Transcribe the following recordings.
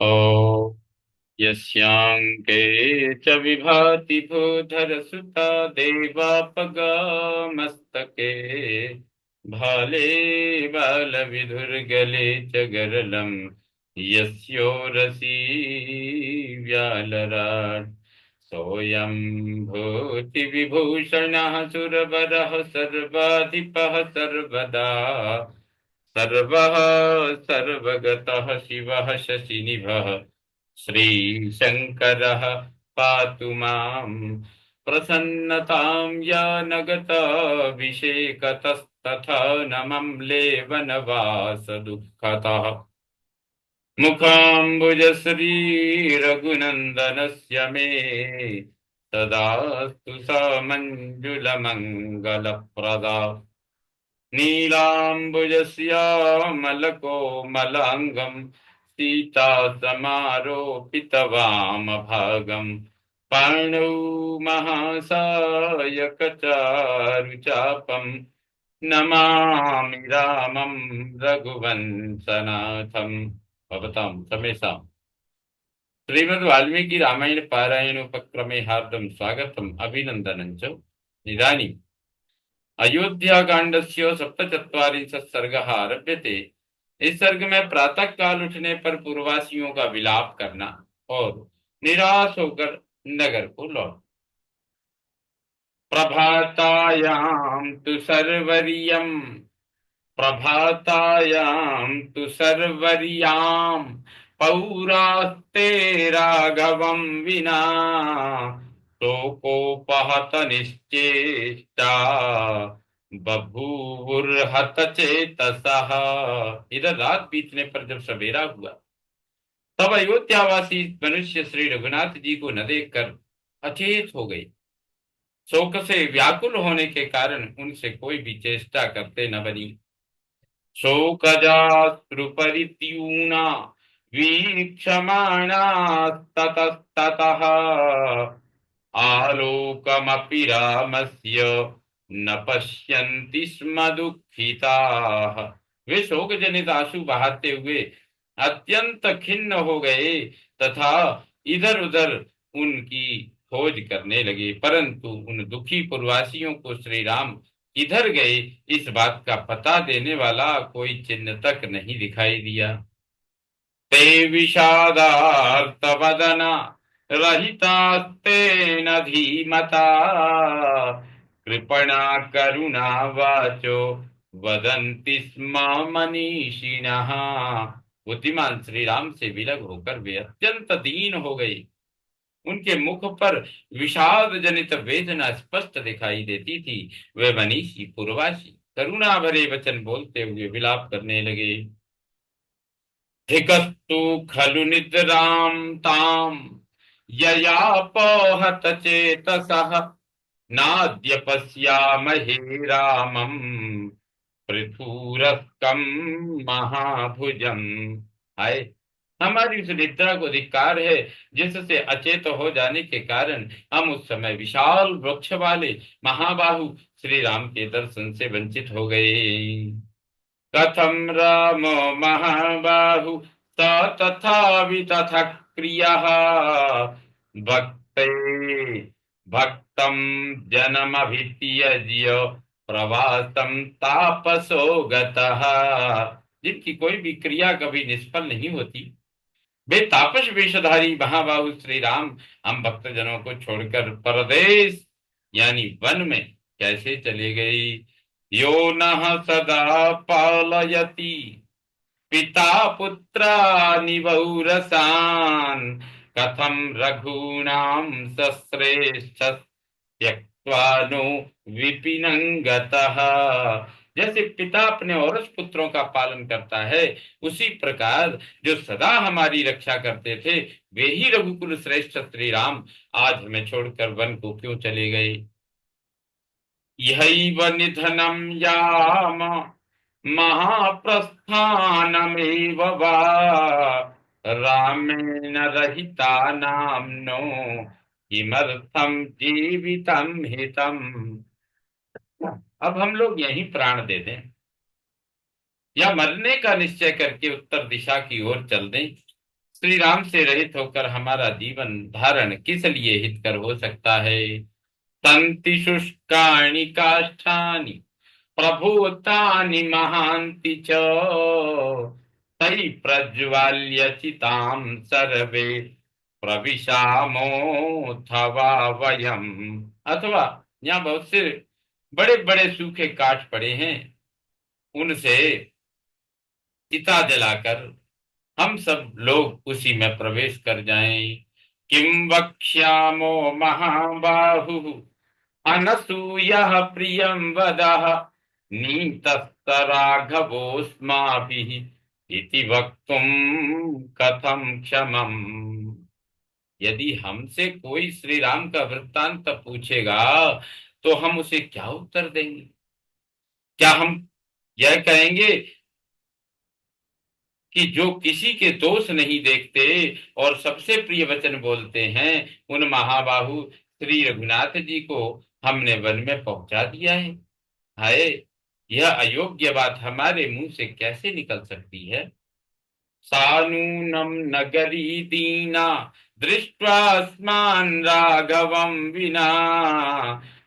ओ यस्यांके च विभाति भूधरसुता देवापगामस्तके भाले बालविधुर्गले च गरलं यस्योरसि व्यालराट् सोऽयं भूतिविभूषणः सुरवरः सर्वाधिपः सर्वदा सर्वः सर्वगतः शिवः शशिनिभः श्रीशङ्करः पातु माम् प्रसन्नतां या नगताभिषेकतस्तथा न मम्लेवनवास दुःखतः मुखाम्बुजश्रीरघुनन्दनस्य मे तदास्तु सा मञ्जुलमङ्गलप्रदा नीलाम्बुजस्यामलकोमलाङ्गं सीतासमारोपितवामभागं पाणौ महासायकचारुचापं नमामि रामं रघुवंशनाथं भवतां समेषां श्रीमद् वाल्मीकि रामायण पारायण उपक्रमे हार्दं स्वागतम् अभिनन्दनं च इदानीं अयोध्याकांडस्य सप्तचत्वारिंशत् सर्गः आरभ्यते। इस सर्ग में प्रातः काल उठने पर पूर्ववासियों का विलाप करना और निराश होकर नगर को लौट। प्रभातायां तु सर्वर्यं प्रभातायां तु सर्वर्यां पौरास्ते राघवं विना शोकोपहत निश्चेष्टा बभूवुर्हत चेतसः। इधर रात बीतने पर जब सवेरा हुआ तब अयोध्यावासी मनुष्य श्री रघुनाथ जी को न देखकर अचेत हो गए। शोक से व्याकुल होने के कारण उनसे कोई भी चेष्टा करते न बनी। शोकजाश्रुपरित्यूना वीक्षमाणा ततस्ततः आलोकमपि रामस्य न पश्यन्ति स्म दुःखिताः। वे शोक जनित आंसू बहाते हुए अत्यंत खिन्न हो गए तथा इधर उधर उनकी खोज करने लगे, परंतु उन दुखी पुरवासियों को श्री राम किधर गए इस बात का पता देने वाला कोई चिन्ह तक नहीं दिखाई दिया। ते विषादार्तवदना रहितास्तेन धीमता कृपणा करुणा वाचो वदन्ति स्म मनीषिणः। बुद्धिमान श्री राम से विलग होकर वे अत्यंत दीन हो गए। उनके मुख पर विषाद जनित वेदना स्पष्ट दिखाई देती थी। वे मनीषी पूर्वासी करुणा भरे वचन बोलते हुए विलाप करने लगे। धिकस्तु खलु निद्रां तां ययापहत चेतसः नाद्य पश्यामहे रामं पृथुरस्कं महाभुजम्। हाय, हमारी उस निद्रा को धिक्कार है जिससे अचेत हो जाने के कारण हम उस समय विशाल वृक्ष वाले महाबाहु श्री राम के दर्शन से वंचित हो गए। कथं रामो महाबाहु स तथा वितथ क्रियः भक्ते भक्तं जनमभित्यज्य प्रवासं तापसो गतः। जिनकी कोई भी क्रिया कभी निष्फल नहीं होती, वे तापस वेशधारी महाबाहु श्री राम हम भक्त जनों को छोड़कर परदेश यानी वन में कैसे चले गए। यो नः सदा पालयति पिता पुत्रानि वौरसान् कथं रघूणां सश्रेष्ठ त्यक्त्वा नो विपिनं गतः। जैसे पिता अपने औरस पुत्रों का पालन करता है, उसी प्रकार जो सदा हमारी रक्षा करते थे वे ही रघुकुल श्रेष्ठ श्री राम आज हमें छोड़कर वन को क्यों चले गए। यहैव निधनं याम महाप्रस्थानमेव वा रामेण रहिता नाम्नो किमर्थं जीवितं हितम्। अब हम लोग यहीं प्राण दे दें या मरने का निश्चय करके उत्तर दिशा की ओर चल दें, श्री राम से रहित होकर हमारा जीवन धारण किस लिए हितकर हो सकता है। तंति शुष्कानि काष्ठानि प्रभूतानि महान्ति च तै प्रज्वाल्य चितां सर्वे प्रविशामोऽथवा वयम्। अथवा यहाँ बहुत से बड़े बड़े सूखे काठ पड़े हैं, उनसे चिता जलाकर हम सब लोग उसी में प्रवेश कर जाएं। किम वक्ष्यामो महाबाहु अनसूयः प्रियं वदः नीतस्त राघवोऽस्माभिः इति वक्तुम कथम क्षमम्। यदि हमसे कोई श्री राम का वृत्तांत पूछेगा तो हम उसे क्या उत्तर देंगे? क्या हम यह कहेंगे कि जो किसी के दोष नहीं देखते और सबसे प्रिय वचन बोलते हैं, उन महाबाहु श्री रघुनाथ जी को हमने वन में पहुंचा दिया है? हाय, यह अयोग्य बात हमारे मुंह से कैसे निकल सकती है? सानूनम नगरी दीना दृष्ट्वा अस्मान् राघवं विना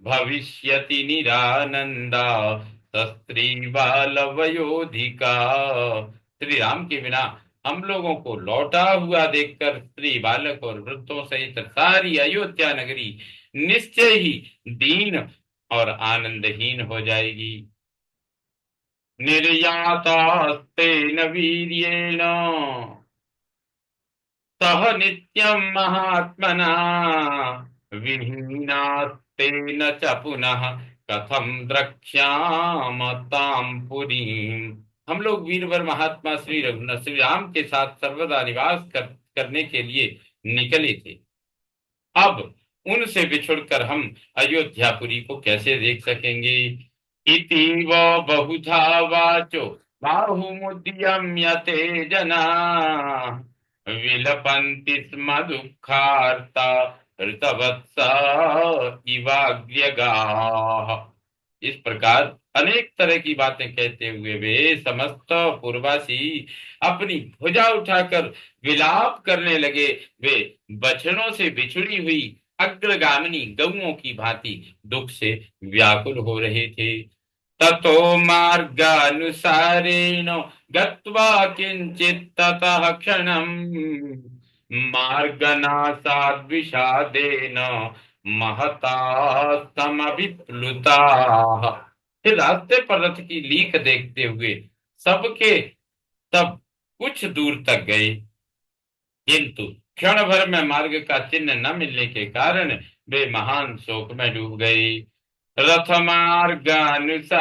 भविष्यति निरानंदा सस्त्री बालवयोधिका। श्री राम के बिना हम लोगों को लौटा हुआ देखकर स्त्री बालक और वृद्धों सहित सारी अयोध्या नगरी निश्चय ही दीन और आनंदहीन हो जाएगी। निर्यातास्तेन वीर्येण सह नित्यं महात्मना विहीनास्तेन च पुनः कथम द्रक्ष्याम ताम पुरीम। हम लोग वीरवर महात्मा श्री रघुनाथ श्री राम के साथ सर्वदा निवास करने के लिए निकले थे। अब उनसे बिछुड़कर हम अयोध्यापुरी को कैसे देख सकेंगे? इति वो बहुधा वाचो बाहुमुद्यम्यते जना विलपन्ति स्म दुःखार्ता ऋतवत्सा इवाग्र्यगाः। इस प्रकार अनेक तरह की बातें कहते हुए वे समस्त पूर्वासी अपनी भुजा उठाकर विलाप करने लगे। वे बछड़ों से बिछुड़ी हुई अग्रगामिनी गौओं की भांति दुख से व्याकुल हो रहे थे। ततो मार्गानुसारेण गत्वा किंचित ततः क्षणम् मार्गनासाद् विषादेन महता समभिप्लुताः। फिर रास्ते पर रथ की लीक देखते हुए सबके सब कुछ दूर तक गए, किंतु क्षण भर में मार्ग का चिन्ह न मिलने के कारण वे महान शोक में डूब गए। रथ मार्गानुसारेण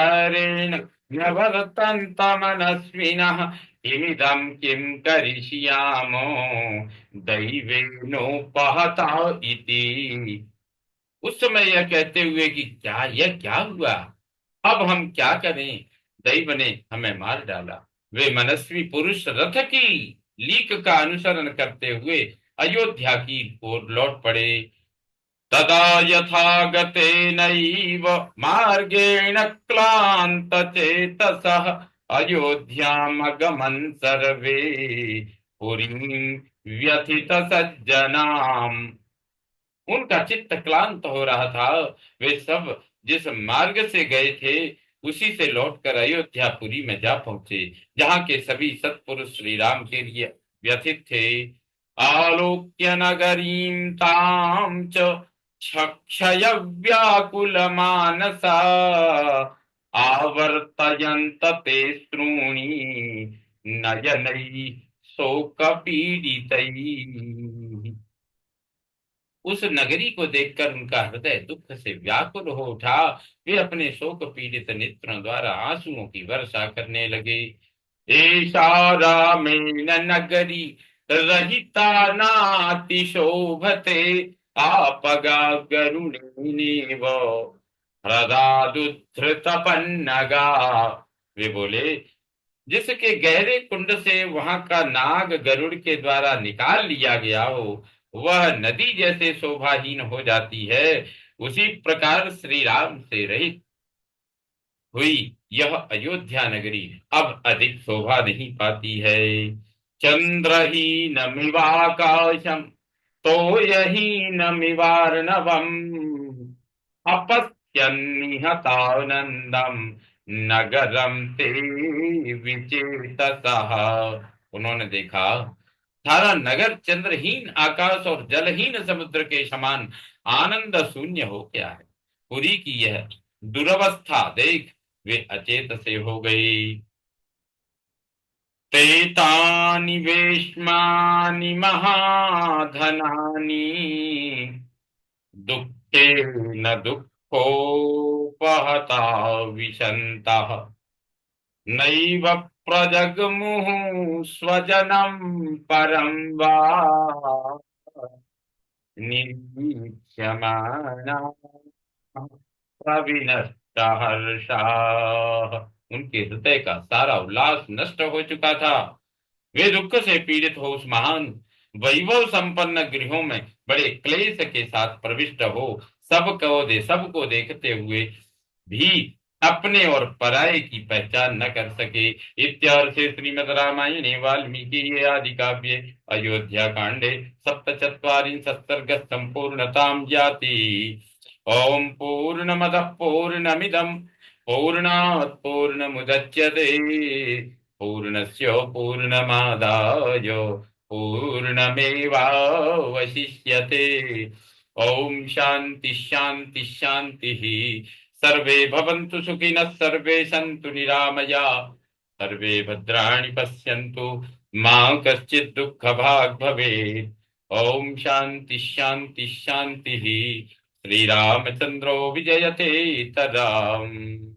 व्यवर्तन्त मनस्विनः इमिदं किं करिष्यामो दैवेनोपहता इति। उस समय यह कहते हुए कि क्या यह क्या हुआ, अब हम क्या करें, दैव ने हमें मार डाला। वे मनस्वी पुरुष रथ की लीक का अनुसरण करते हुए अयोध्या की ओर लौट पड़े। तदा यथा गतेनैव मार्गेण क्लान्त चेतसः अयोध्यामगमन् सर्वे पुरीं व्यथित सज्जनाम्। उनका चित्त क्लांत हो रहा था। वे सब जिस मार्ग से गए थे उसी से लौटकर अयोध्यापुरी में जा पहुंचे, जहाँ के सभी सत्पुरुष श्री राम के लिए व्यथित थे। आलोक्य नगरीं तां च क्षय व्याकुल मानसा आवर्तयन्त ते श्रूणि नयनै शोक पीड़ितैः। उस नगरी को देखकर उनका हृदय दुख से व्याकुल हो उठा। वे अपने शोक पीड़ित नेत्रों द्वारा आंसुओं की वर्षा करने लगे। एषा रामेण नगरी रहिता नाति शोभते आपगा गरुणेनेव ह्रदादुद्धृत पन्नगा। वे बोले, जिसके गहरे कुंड से वहां का नाग गरुड़ के द्वारा निकाल लिया गया हो वह नदी जैसे शोभाहीन हो जाती है, उसी प्रकार श्री राम से रहित हुई यह अयोध्या नगरी अब अधिक शोभा नहीं पाती है। चंद्रहीनमिवाकाशम तोयहीनमिवार्णवम् अपश्यन्निहतानंदम नगरम ते विचेतसः। उन्होंने देखा सारा नगर चंद्रहीन आकाश और जलहीन समुद्र के समान आनंद शून्य हो गया है। पुरी की यह दुरवस्था देख वे अचेत से हो गई। तेतानि वेश्मानि महाधनानि दुःखे न दुःखोपहता विशन्तः नैव प्रजग्मुः स्वजनं परं वा निरीक्ष्यमाणा प्रविनष्ट हर्षाः। उनके हृदय का सारा उल्लास नष्ट हो चुका था। वे दुख से पीड़ित हो उस महान वैभव संपन्न गृहों में बड़े क्लेश के साथ प्रविष्ट हो सबको देखते हुए भी अपने और पराये की पहचान न कर सके। इत्यार्थे श्रीमद् रामायणे वाल्मीकि आदि काव्ये अयोध्या कांडे सप्तचत्वारिंशत् सर्ग संपूर्णतां याति। ओम पूर्णमदः पूर्णमिदं पूर्णात् पूर्णमुदच्यते पूर्णस्य पूर्णमादाय पूर्णमेवावशिष्यते। ओम शांति शांति शांति। सर्वे भवन्तु सुखिनः सर्वे सन्तु निरामया सर्वे भद्राणि पश्यन्तु मा कश्चित् दुःखभाग् भवेत्। ओम शांति शांति शांति। श्रीरामचंद्रो विजयते तदाम्।